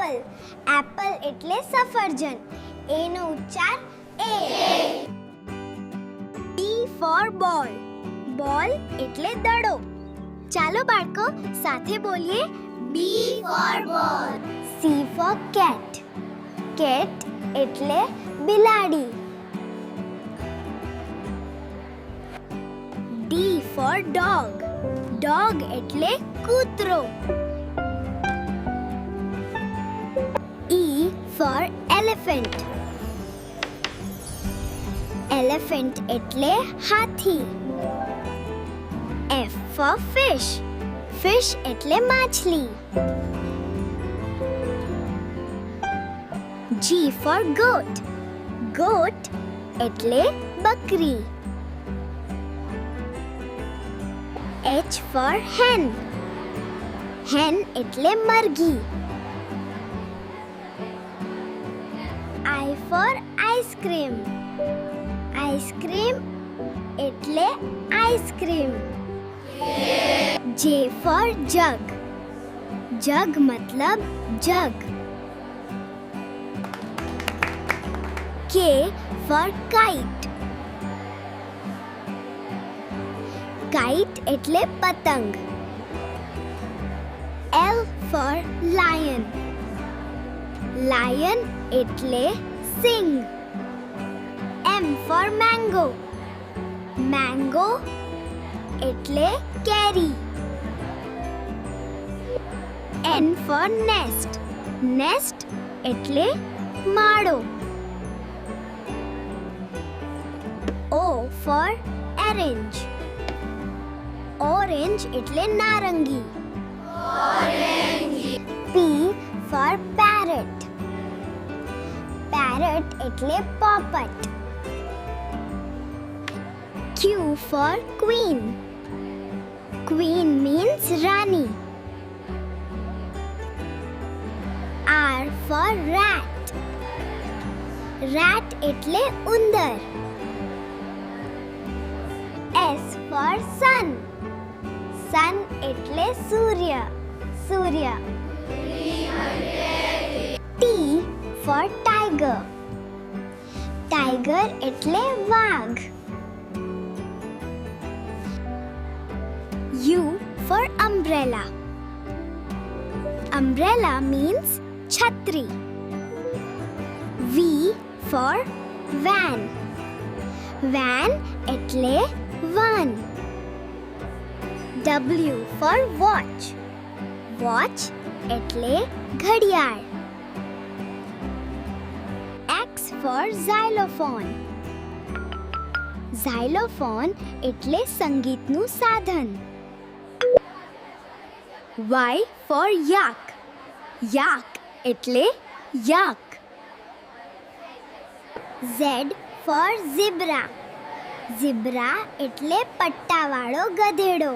Apple. Apple એટલે સફરજન. એ નો ઉચ્ચાર એ. B for ball. બોલ એટલે દડો. ચાલો બાળકો સાથે બોલીએ B for ball. C for cat. Cat એટલે બિલાડી. D for dog. Dog એટલે કૂતરો. E for elephant. Elephant એટલે હાથી. F for fish. Fish એટલે માછલી. G for goat. Goat એટલે બકરી. H for hen. Hen એટલે મરઘી. I for ice cream. Ice cream એટલે ice cream. J for jug. Jug મતલબ જગ. K for kite. Kite એટલે પતંગ. L for lion. Lion એટલે સિંગ. M for mango. Mango એટલે કેરી. N for nest. Nest એટલે માળો. O for orange. Orange એટલે નારંગી. P for parrot. Parrot એટલે પોપટ. Q for queen. Queen means Rani. R for rat. Rat એટલે ઉંદર. S for sun. Sun એટલે સૂર્ય. સૂર્ય. T for tiger. Tiger એટલે વાઘ. U for umbrella. Umbrella means છત્રી. V for van. Van એટલે van. W for watch. Watch એટલે ઘડિયાળ. X for xylophone. Xylophone એટલે સંગીતનું સાધન. Y for yak. Yak એટલે yak. Z for zebra. Zebra એટલે પટ્ટાવાળો ગધેડો.